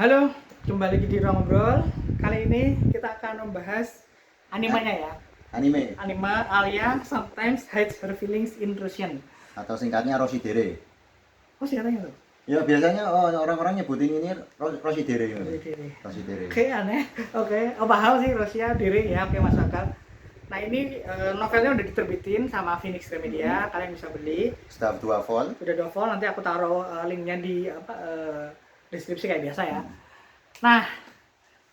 Halo, kembali lagi di Ruang Ngobrol. Kali ini kita akan membahas animenya ya. Anime Anime Alia sometimes hides her feelings in Russian. atau singkatnya Roshidere. Oh singkatannya tuh? Ya biasanya orang-orang nyebutin ini Roshidere gitu. Diri. Roshidere. Oke, aneh. Oke, oh paham sih Rusia diri ya. Oke, masuk akal. Nah ini novelnya udah diterbitin sama Phoenix Gramedia. Kalian bisa beli. Staff 2 vol. Udah novel. Nanti aku taruh linknya di deskripsi kayak biasa ya. Nah,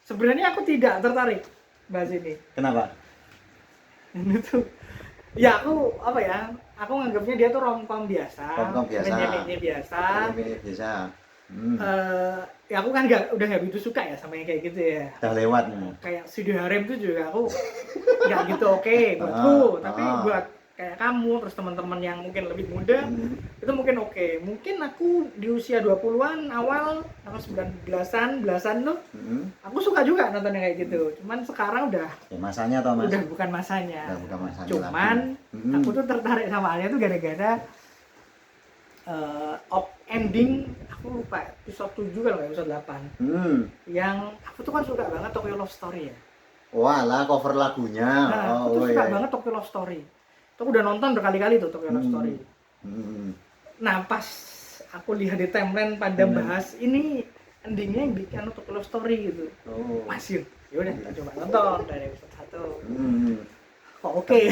sebenarnya aku tidak tertarik bahas ini. Kenapa? Ini tuh ya apa ya, aku nganggapnya dia tuh romcom biasa, Romcom biasa. Anime biasa. Anime biasa. Ya aku kan udah nggak begitu suka ya sama yang kayak gitu ya. Udah lewat nih. Kayak Studio Harem tuh juga aku nggak gitu oke buatku, tapi buat kayak kamu terus teman-teman yang mungkin lebih muda itu mungkin oke. Mungkin aku di usia 20-an awal atau 19-an belasan tuh aku suka juga nonton yang kayak gitu. Cuman sekarang udah Ya masanya toh Mas. udah bukan masanya. Udah bukan masanya Cuman lagi. aku tuh tertarik sama Alia tuh gara-gara ending aku lupa episode 7 kan episode 8 yang aku tuh kan suka banget Tokyo Love Story ya. Walah cover lagunya. Nah, aku tuh suka banget Tokyo Love Story. Aku udah nonton berkali-kali tuh Tokyo Love Story. Nah pas aku lihat di timeline pada bahas ini endingnya yang bikin Tokyo Love Story gitu. Masih, ya udah kita coba nonton dari episode 1. Oke.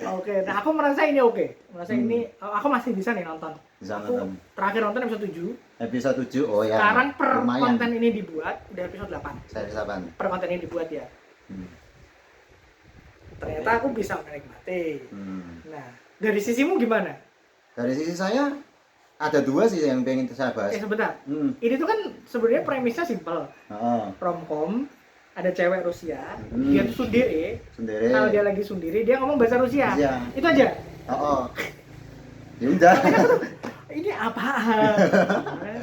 Oke. Nah aku merasa ini oke. Merasa ini aku masih bisa nih nonton. Bisa aku nonton. terakhir nonton episode 7. Episode 7. Oh ya. Sekarang per lumayan. konten ini dibuat udah episode 8. Saya 8. Per konten ini dibuat ya. Ternyata aku bisa menikmati. Nah, dari sisimu gimana? Dari sisi saya ada dua sih yang pengen saya bahas. Sebentar. Ini tuh kan sebenarnya premisnya simpel. Romcom, ada cewek Rusia, dia tuh sundere. Kalau dia lagi sendiri, dia ngomong bahasa Rusia. Itu aja. Ya udah. Ini apaan?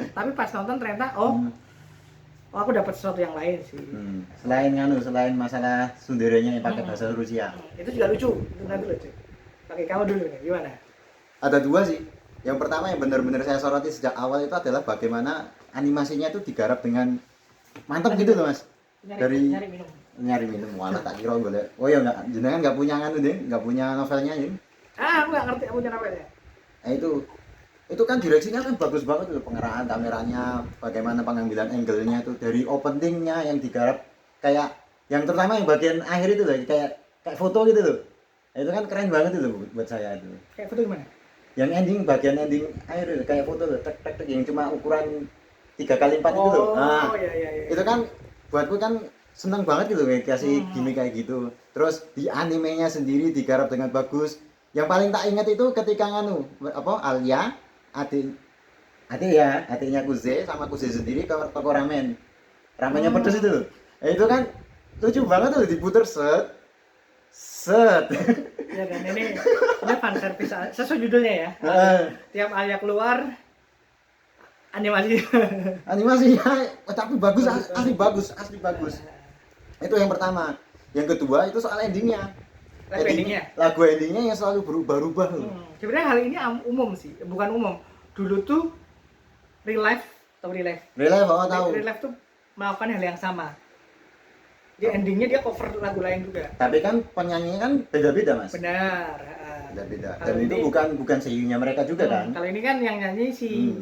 Tapi pas nonton ternyata aku dapat sesuatu yang lain sih. Selain masalah sunderenya yang pakai bahasa Rusia. Itu juga lucu, itu nanti lucu. Pakai kamu dulu nih, gimana? Ada dua sih. Yang pertama yang benar-benar saya soroti sejak awal itu adalah bagaimana animasinya itu digarap dengan mantap gitu loh Mas. Nyari minum. Malah tak kira boleh. Oh ya enggak, jenengan enggak punya enggak punya novelnya ini. Aku enggak ngerti punya novelnya. Nah itu kan direksinya kan bagus banget tuh, pengerahan kameranya, bagaimana pengambilan angle-nya itu dari openingnya yang digarap kayak yang terutama yang bagian akhir itu loh, kayak foto gitu loh. Itu kan keren banget itu buat saya itu. Kayak foto gimana? Yang bagian ending akhir itu kayak foto loh, tek yang cuma ukuran 3x4 itu loh. Nah, iya. Itu kan buatku kan seneng banget gitu kayak kasih gimmick kayak gitu. Terus di animenya sendiri digarap dengan bagus. Yang paling tak ingat itu ketika Alia adiknya Kuze sama Kuze sendiri ke toko ramennya pedes itu loh. Itu kan lucu banget tuh, diputer set ya kan ini fan service sesuai judulnya ya. Tiap Alia keluar animasinya tapi bagus, asli bagus. Itu yang pertama. Yang kedua itu soal endingnya. Lagu endingnya yang selalu berubah-ubah loh. Sebenarnya hal ini umum sih, bukan umum. Dulu tuh Real Life tahu? Real Life tahu. Real Life tuh melakukan hal yang sama. Dia endingnya dia cover lagu lain juga. Tapi kan penyanyinya kan beda-beda Mas. Benar. Beda-beda. Dan itu bukan seiyunya mereka juga kan. Kalau ini kan yang nyanyi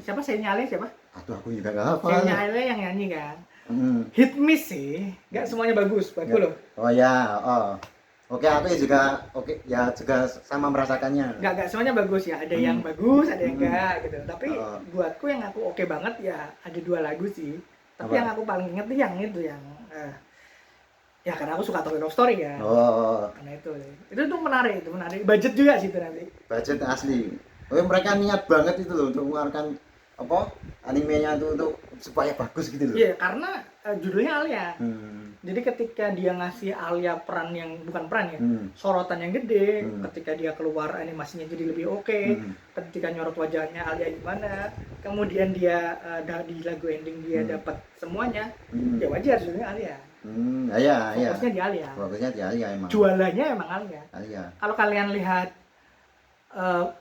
siapa? Senyale siapa? Aduh aku juga nggak hafal. Senyale yang nyanyi kan. Hit miss sih, nggak semuanya bagus buatku loh. Oh ya, Oke, aku juga juga sama merasakannya. Nggak semuanya bagus ya, ada yang bagus, ada yang enggak gitu. Tapi buatku yang aku oke banget ya ada 2 lagu sih. Tapi yang aku paling inget yang itu yang ya karena aku suka Tokyo Love Story kan. Karena itu tuh menarik. Budget juga sih itu nanti. Budget asli. Mereka niat banget itu loh untuk mengeluarkan animenya itu untuk supaya bagus gitu loh. Iya, karena judulnya Alia. Jadi ketika dia ngasih Alia peran yang bukan peran ya, sorotan yang gede, ketika dia keluar animasinya jadi lebih oke, ketika nyorot wajahnya Alia gimana, kemudian dia di lagu ending dia dapat semuanya, ya wajar judulnya Alia. Iya. Fokusnya di Alia. Fokusnya di Alia emang. Jualannya emang Alia. Kalau kalian lihat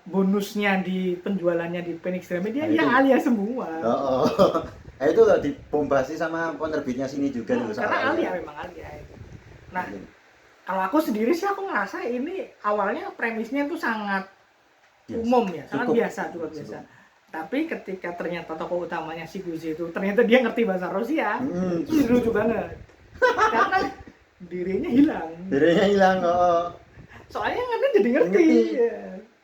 bonusnya di penjualannya di Phoenix Gramedia, ya Alia semua. Nah, itu loh dibombasi sama penerbitnya sini juga dulu karena Alia memang Alia itu. Nah, kalau aku sendiri sih aku ngerasa ini awalnya premisnya itu sangat umum ya, sangat biasa, cukup biasa. Tapi ketika ternyata tokoh utamanya si Guzi itu ternyata dia ngerti bahasa Rusia, itu lucu banget. Karena dirinya hilang. Soalnya kan jadi ngerti.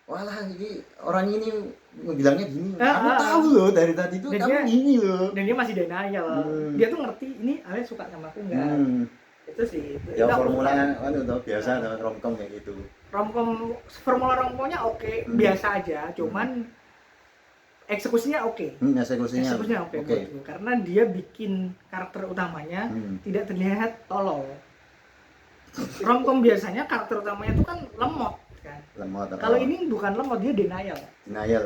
Walah, ini orang ini bilangnya gini. Kamu tahu loh dari tadi itu kamu gini loh. Dan dia masih denial. Dia tuh ngerti ini Alia suka sama aku enggak. Itu sih. Ya formulanya kan udah biasa dengan romcom kayak gitu. Formula romcomnya oke, biasa aja, cuman eksekusinya oke. Eksekusinya oke. Karena dia bikin karakter utamanya tidak terlihat tolol. Romcom biasanya karakter utamanya itu kan lemot kan. Kalau ini bukan lemot, dia denial. Ya.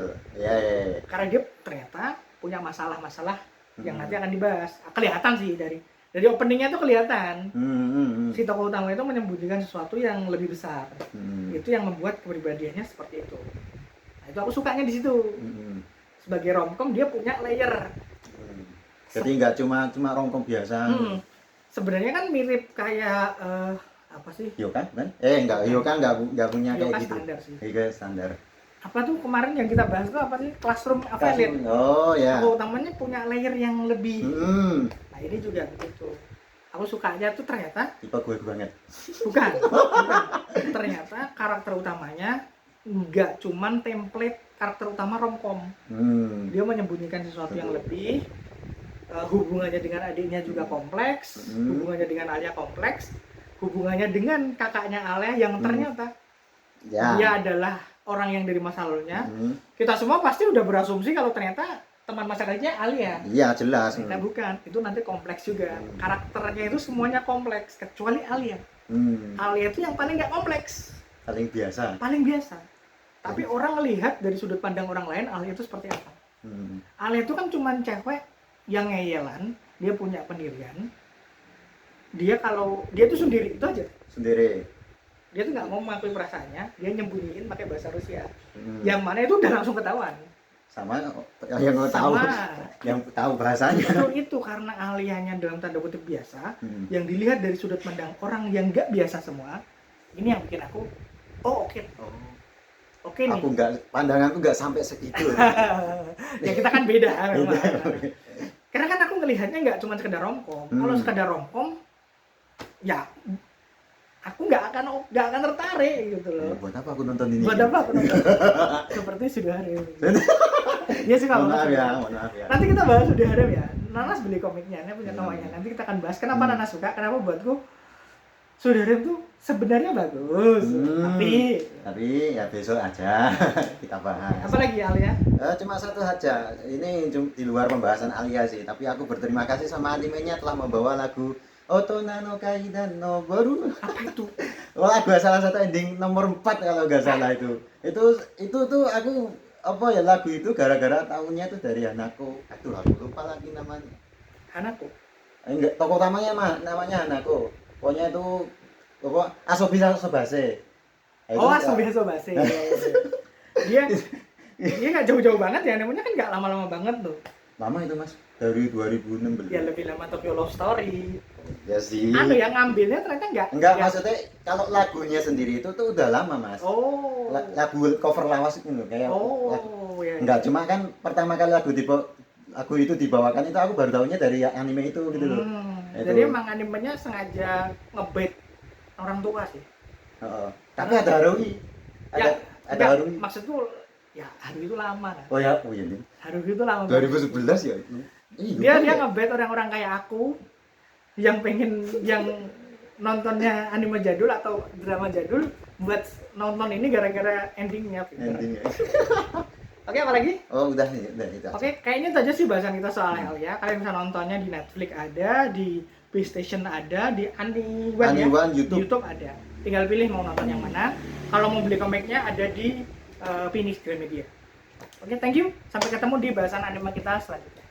Karena dia ternyata punya masalah-masalah yang nanti akan dibahas. Kelihatan sih dari openingnya tuh kelihatan. Si tokoh utama itu menyembunyikan sesuatu yang lebih besar. Itu yang membuat kepribadiannya seperti itu. Nah, itu aku sukanya di situ. Sebagai romcom dia punya layer. Jadi nggak cuma romcom biasa. Sebenarnya kan mirip kayak apa sih? Hyokan kan? Hyokan nggak punya kayak gitu. Standar sih. Standar. Apa tuh kemarin yang kita bahas tuh apa sih? Classroom Affiliate. Oh ya. Tokoh utamanya punya layer yang lebih. Nah ini juga begitu. Aku sukanya tuh ternyata. Tipe gue banget. Bukan. Ternyata karakter utamanya nggak cuman template karakter utama romcom. Dia menyembunyikan sesuatu yang lebih. Hubungannya dengan adiknya juga kompleks. Hubungannya dengan Alia kompleks. Hubungannya dengan kakaknya Alia yang ternyata dia adalah orang yang dari masa lalunya. Kita semua pasti udah berasumsi kalau ternyata teman masa kecilnya Alia. Iya, jelas. Ternyata bukan. Itu nanti kompleks juga. Karakternya itu semuanya kompleks kecuali Alia. Alia itu yang paling nggak kompleks. Paling biasa. Tapi orang lihat dari sudut pandang orang lain Alia itu seperti apa. Alia itu kan cuma cewek yang ngeyelan, dia punya pendirian. Dia tuh sendiri itu aja. Dia tuh nggak mau mengakui perasaannya, dia nyembunyiin pakai bahasa Rusia. Yang mana itu udah langsung ketahuan. Sama yang tahu bahasanya. Itu karena Alianya dalam tanda kutip biasa, yang dilihat dari sudut pandang orang yang nggak biasa semua. Ini yang bikin aku, oke nih. Pandanganku nggak sampai segitu. Ya kita kan beda. Karena kan aku ngelihatnya nggak cuma sekedar romcom. Kalau sekedar romcom, ya aku nggak akan tertarik gitu loh. Buat apa aku nonton ini? Seperti sudah hari ini. Dia sih kalau maaf ya. Nanti kita bahas sudah ada ya. Nanas beli komiknya, dia punya kawannya. Nanti kita akan bahas kenapa Nanas suka, kenapa buatku sudah hari itu sebenarnya bagus. Tapi ya besok aja kita bahas. Apa lagi Alia? Cuma satu aja. Ini di luar pembahasan Alia sih. Tapi aku berterima kasih sama animenya telah membawa lagu Otona no Kaidan no Boru. Apa itu? Lagu salah satu ending nomor 4 kalau nggak salah itu. Itu tuh aku lagu itu gara-gara tahunya tuh dari Hanako. Aduh, aku lupa lagi namanya. Hanako? Enggak, tokoh utamanya namanya Hanako. Pokoknya itu Asobi Sobase. Asobi Sobase. Dia nggak jauh-jauh banget ya, namanya kan nggak lama-lama banget tuh. Lama itu Mas, dari 2016. Ya lebih lama Tokyo Love Story. Ya sih. Yang ngambilnya ternyata enggak maksudnya kalau lagunya sendiri itu tuh udah lama Mas. Lagu cover lawas itu loh kayak. Ya. Enggak, cuma kan pertama kali lagu itu dibawakan itu aku baru tahunya dari anime itu gitu loh. Jadi emang animenya sengaja ngebait orang tua sih. Tapi ada Haruhi. Ada Haruhi. Maksudku ya Haruhi itu lama kan. Iya. Haruhi itu lama. 2011 ya. Dia ngebait orang-orang kayak aku yang pengen nontonnya anime jadul atau drama jadul buat nonton ini gara-gara endingnya. Oke, apa lagi? Udah itu. Oke, kayaknya itu aja sih bahasan kita soal Alia. Kalian bisa nontonnya di Netflix ada, di PlayStation ada, di Aniwan YouTube ada. Tinggal pilih mau nonton yang mana. Kalau mau beli komiknya ada di Phoenix Gramedia. Oke, thank you. Sampai ketemu di bahasan anime kita selanjutnya.